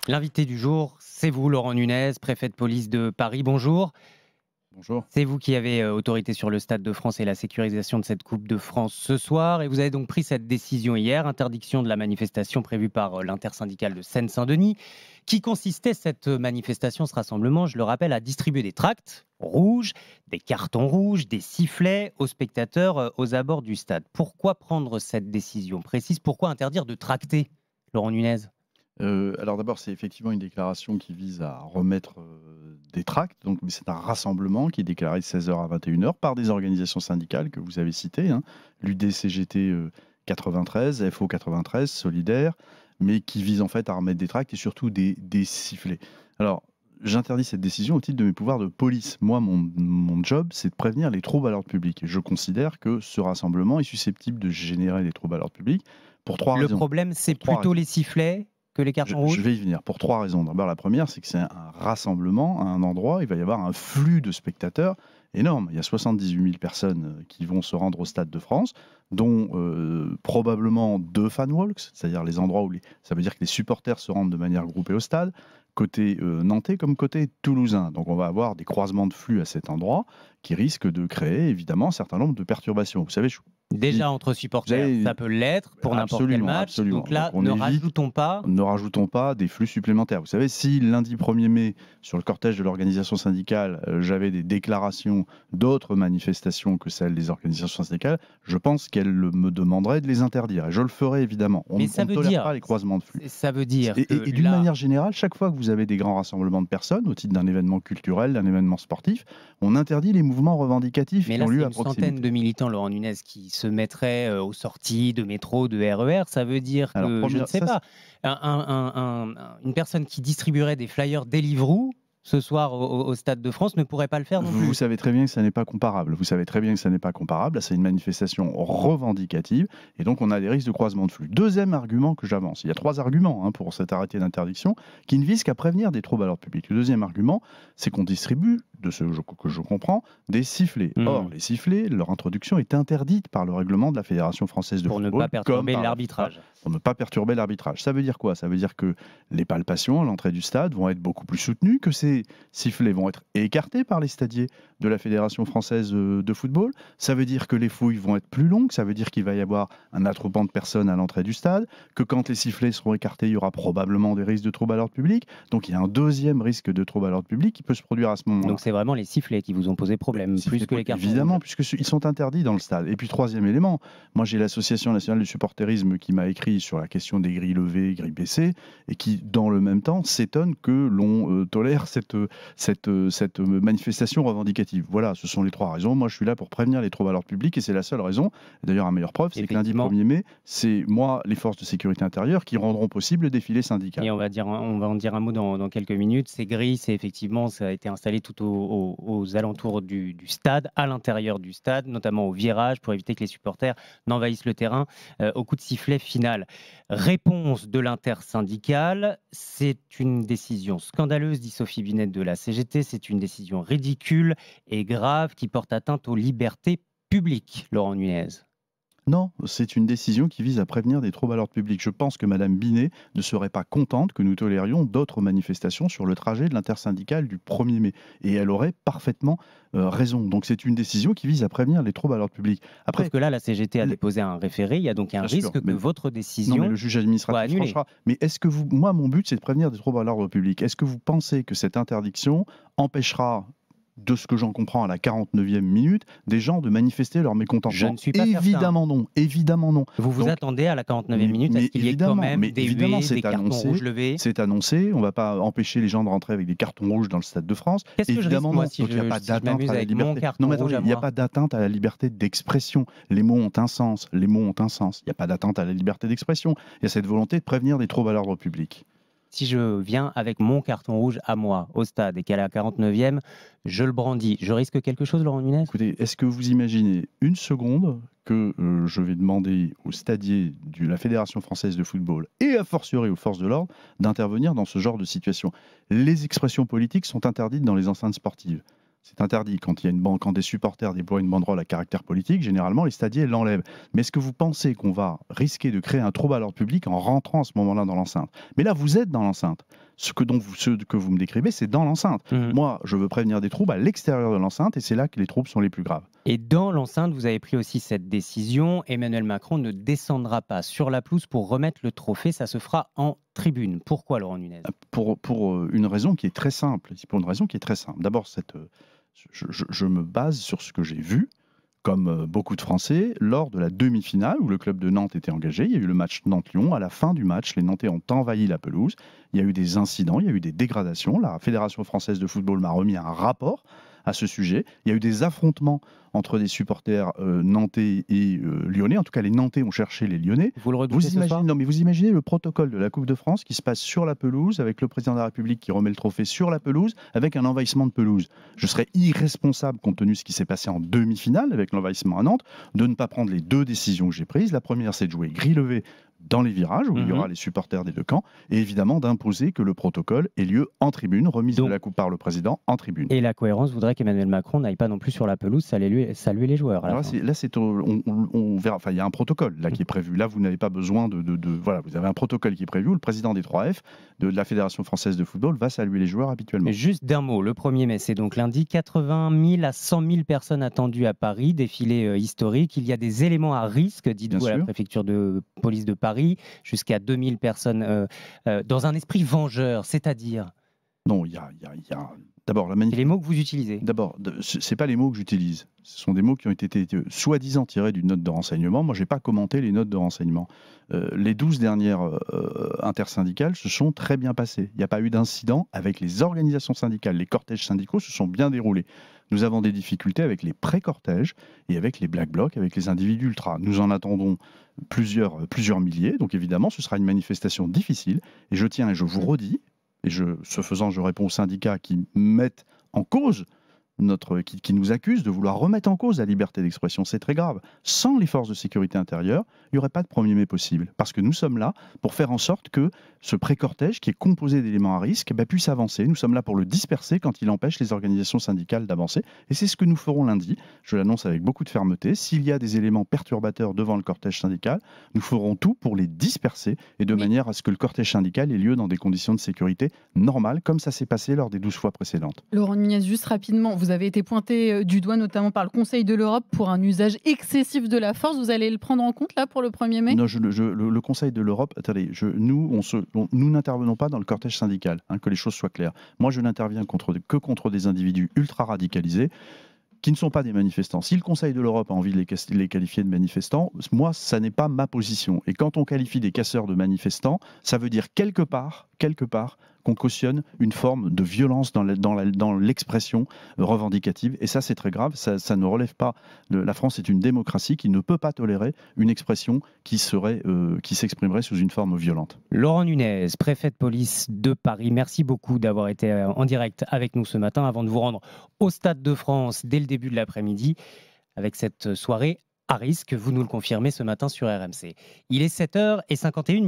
L'invité du jour, c'est vous, Laurent Nunez, préfet de police de Paris. Bonjour. Bonjour. C'est vous qui avez autorité sur le Stade de France et la sécurisation de cette Coupe de France ce soir. Et vous avez donc pris cette décision hier, interdiction de la manifestation prévue par l'intersyndicale de Seine-Saint-Denis, qui consistait, cette manifestation, ce rassemblement, je le rappelle, à distribuer des tracts rouges, des cartons rouges, des sifflets aux spectateurs aux abords du stade. Pourquoi prendre cette décision précise? Pourquoi interdire de tracter, Laurent Nunez? Alors d'abord, c'est effectivement une déclaration qui vise à remettre, des tracts, donc mais c'est un rassemblement qui est déclaré de 16 heures à 21 heures par des organisations syndicales que vous avez citées, hein. L'UDCGT, 93, FO 93, Solidaires, mais qui vise en fait à remettre des tracts et surtout des sifflets. Alors, j'interdis cette décision au titre de mes pouvoirs de police. Moi, mon job, c'est de prévenir les troubles à l'ordre public et je considère que ce rassemblement est susceptible de générer des troubles à l'ordre public pour 3 Le raisons. problème, c'est Pour 3 plutôt raisons. les sifflets que les cartons Je rouges? vais y venir pour 3 raisons. D'abord, la première, c'est que c'est un rassemblement à un endroit, il va y avoir un flux de spectateurs énorme. Il y a 78 000 personnes, qui vont se rendre au Stade de France, dont, probablement 2 fan walks, c'est-à-dire les endroits où ça veut dire que les supporters se rendent de manière groupée au stade, côté, nantais comme côté toulousain. Donc on va avoir des croisements de flux à cet endroit qui risquent de créer évidemment un certain nombre de perturbations. Vous savez, je dis Déjà entre vous supporters, avez ça peut l'être pour n'importe quel absolument, match. absolument. Donc Donc là, on ne évite rajoutons pas des flux supplémentaires. Vous savez, si lundi 1er mai, sur le cortège de l'organisation syndicale, j'avais des déclarations d'autres manifestations que celles des organisations syndicales, je pense qu'elles me demanderaient de les interdire. Et je le ferai évidemment. mais On ne tolère pas les croisements de flux. ça veut dire que Et d'une là, manière générale, chaque fois que vous avez des grands rassemblements de personnes, au titre d'un événement culturel, d'un événement sportif, on interdit les mouvements revendicatifs mais qui là, ont c'est lieu à une centaine proximité. de militants, Laurent Nunez, qui se mettraient aux sorties de métro, de RER. Ça veut dire Alors, que, je ne première, sais ça, pas, une personne qui distribuerait des flyers Deliveroo ce soir au Stade de France ne pourrait pas le faire non vous plus. savez très bien que ça n'est pas comparable. Vous savez très bien que ça n'est pas comparable. Là, c'est une manifestation revendicative et donc on a des risques de croisement de flux. Deuxième argument que j'avance. Il y a 3 arguments, hein, pour cet arrêté d'interdiction qui ne visent qu'à prévenir des troubles à l'ordre public. Le deuxième argument, c'est qu'on distribue, de ce que je comprends, des sifflets. Or, les sifflets, leur introduction est interdite par le règlement de la Fédération française de Pour ne football, pas comme perturber par la FIFA, l'arbitrage. pour ne pas perturber l'arbitrage. Ça veut dire quoi? Ça veut dire que les palpations à l'entrée du stade vont être beaucoup plus soutenues, que ces sifflets vont être écartés par les stadiers de la Fédération française de football. Ça veut dire que les fouilles vont être plus longues. Ça veut dire qu'il va y avoir un attroupement de personnes à l'entrée du stade, que quand les sifflets seront écartés, il y aura probablement des risques de troubles à l'ordre public. Donc il y a un deuxième risque de trouble à l'ordre public qui peut se produire à ce moment-là. Donc c'est vraiment les sifflets qui vous ont posé problème, plus que les cartons Évidemment, rouges. puisqu'ils sont interdits dans le stade. Et puis troisième élément, moi j'ai l'Association nationale du supporterisme qui m'a écrit sur la question des grilles levées, grilles baissées, et qui dans le même temps s'étonne que l'on tolère cette manifestation revendicative. Voilà, ce sont les 3 raisons. Moi je suis là pour prévenir les troubles à l'ordre public et c'est la seule raison. D'ailleurs, à meilleure preuve, c'est que lundi Effectivement. 1er mai, c'est moi, les forces de sécurité intérieure, qui rendront possible le défilé syndical. Et on va en dire un mot dans quelques minutes. Ces grilles, c'est effectivement, ça a été installé tout aux alentours du stade, à l'intérieur du stade, notamment au virage, pour éviter que les supporters n'envahissent le terrain au coup de sifflet final. Réponse de l'intersyndicale, c'est une décision scandaleuse, dit Sophie Binet de la CGT. C'est une décision ridicule et grave qui porte atteinte aux libertés publiques, Laurent Nunez. Non, c'est une décision qui vise à prévenir des troubles à l'ordre public. Je pense que Madame Binet ne serait pas contente que nous tolérions d'autres manifestations sur le trajet de l'intersyndicale du 1er mai. Et elle aurait parfaitement raison. Donc c'est une décision qui vise à prévenir les troubles à l'ordre public. Après, Sauf que là, la CGT a les- déposé un référé. Il y a donc un bien sûr, risque que mais votre non, mais décision le juge soit administratif annulée. tranchera. Mais est-ce que moi, mon but, c'est de prévenir des troubles à l'ordre public. Est-ce que vous pensez que cette interdiction empêchera, de ce que j'en comprends à la 49e minute, des gens de manifester leur Je mécontentement? ne suis pas certain. Évidemment non, évidemment non. Vous vous Donc, attendez à la 49e minute à ce qu'il y ait quand même des évidemment, huées, des cartons rouges levés? c'est annoncé. On ne va pas empêcher les gens de rentrer avec des cartons rouges dans le Stade de France. Qu'est-ce que je risque, Évidemment moi, non. si Donc il n'y a je pas si je d'atteinte m'amuse à la avec mon liberté. carton Non mais rouge attendez, à il n'y a moi? pas d'atteinte à la liberté d'expression. Les mots ont un sens. Les mots ont un sens. Il n'y a pas d'atteinte à la liberté d'expression. Il y a cette volonté de prévenir des troubles à l'ordre public. Si je viens avec mon carton rouge à moi au stade et qu'à la 49e, je le brandis, je risque quelque chose, Laurent Nunez? Écoutez, est-ce que vous imaginez une seconde que je vais demander aux stadiers de la Fédération française de football et a fortiori aux forces de l'ordre d'intervenir dans ce genre de situation? Les expressions politiques sont interdites dans les enceintes sportives. C'est interdit quand il y a quand des supporters déploient une banderole à caractère politique, généralement les stadiers l'enlèvent. Mais est-ce que vous pensez qu'on va risquer de créer un trouble à l'ordre public en rentrant à ce moment-là dans l'enceinte? Mais là, vous êtes dans l'enceinte. Ce que vous me décrivez, c'est dans l'enceinte. Moi, je veux prévenir des troubles à l'extérieur de l'enceinte et c'est là que les troubles sont les plus graves. Et dans l'enceinte, vous avez pris aussi cette décision. Emmanuel Macron ne descendra pas sur la pelouse pour remettre le trophée. Ça se fera en tribune. Pourquoi, Laurent Nunez ? Pour une raison qui est très simple. D'abord, je me base sur ce que j'ai vu, comme beaucoup de Français, lors de la demi-finale où le club de Nantes était engagé. Il y a eu le match Nantes-Lyon. À la fin du match, les Nantais ont envahi la pelouse. Il y a eu des incidents, il y a eu des dégradations. La Fédération française de football m'a remis un rapport à ce sujet. Il y a eu des affrontements entre des supporters nantais et lyonnais. En tout cas, les Nantais ont cherché les Lyonnais. Vous le redoutez ce soir ? Non, mais vous imaginez le protocole de la Coupe de France qui se passe sur la pelouse, avec le président de la République qui remet le trophée sur la pelouse, avec un envahissement de pelouse. Je serais irresponsable, compte tenu de ce qui s'est passé en demi-finale, avec l'envahissement à Nantes, de ne pas prendre les deux décisions que j'ai prises. La première, c'est de jouer grille levée dans les virages, où il y aura les supporters des deux camps, et évidemment d'imposer que le protocole ait lieu en tribune, remise de la coupe par le président en tribune. Et la cohérence voudrait qu'Emmanuel Macron n'aille pas non plus sur la pelouse saluer les joueurs. Alors on verra. Enfin, il y a un protocole là qui est prévu. Là, vous n'avez pas besoin voilà, vous avez un protocole qui est prévu. Le président des 3F de la Fédération française de football va saluer les joueurs habituellement. Mais juste d'un mot, le 1er mai, c'est donc lundi, 80 000 à 100 000 personnes attendues à Paris, défilé historique. Il y a des éléments à risque, dites-vous, à la préfecture de police de Paris, jusqu'à 2000 personnes dans un esprit vengeur, c'est-à-dire... Non, il y a... D'abord, la c'est les mots que vous utilisez. D'abord, c'est pas les mots que j'utilise. Ce sont des mots qui ont été soi-disant tirés d'une note de renseignement. Moi, je n'ai pas commenté les notes de renseignement. Les 12 dernières intersyndicales se sont très bien passées. Il n'y a pas eu d'incident avec les organisations syndicales. Les cortèges syndicaux se sont bien déroulés. Nous avons des difficultés avec les pré-cortèges et avec les black blocs, avec les individus ultra. Nous en attendons plusieurs milliers. Donc évidemment, ce sera une manifestation difficile. Et je tiens et je vous redis, et ce faisant, je réponds aux syndicats qui mettent en cause qui nous accusent de vouloir remettre en cause la liberté d'expression. C'est très grave. Sans les forces de sécurité intérieure, il n'y aurait pas de 1er mai possible. Parce que nous sommes là pour faire en sorte que ce pré-cortège, qui est composé d'éléments à risque, puisse avancer. Nous sommes là pour le disperser quand il empêche les organisations syndicales d'avancer. Et c'est ce que nous ferons lundi. Je l'annonce avec beaucoup de fermeté. S'il y a des éléments perturbateurs devant le cortège syndical, nous ferons tout pour les disperser et de manière à ce que le cortège syndical ait lieu dans des conditions de sécurité normales, comme ça s'est passé lors des 12 fois précédentes. Laurent Nunez, juste rapidement, vous avez été pointé du doigt notamment par le Conseil de l'Europe pour un usage excessif de la force. Vous allez le prendre en compte là pour le 1er mai ? Non, le Conseil de l'Europe, attendez, nous n'intervenons pas dans le cortège syndical, que les choses soient claires. Moi, je n'interviens que contre des individus ultra radicalisés qui ne sont pas des manifestants. Si le Conseil de l'Europe a envie de les qualifier de manifestants, moi, ça n'est pas ma position. Et quand on qualifie des casseurs de manifestants, ça veut dire quelque part qu'on cautionne une forme de violence dans l'expression revendicative. Et ça, c'est très grave. Ça ne relève pas... La France est une démocratie qui ne peut pas tolérer une expression qui s'exprimerait sous une forme violente. Laurent Nunez, préfet de police de Paris, merci beaucoup d'avoir été en direct avec nous ce matin avant de vous rendre au Stade de France dès le début de l'après-midi avec cette soirée à risque. Vous nous le confirmez ce matin sur RMC. Il est 7h51.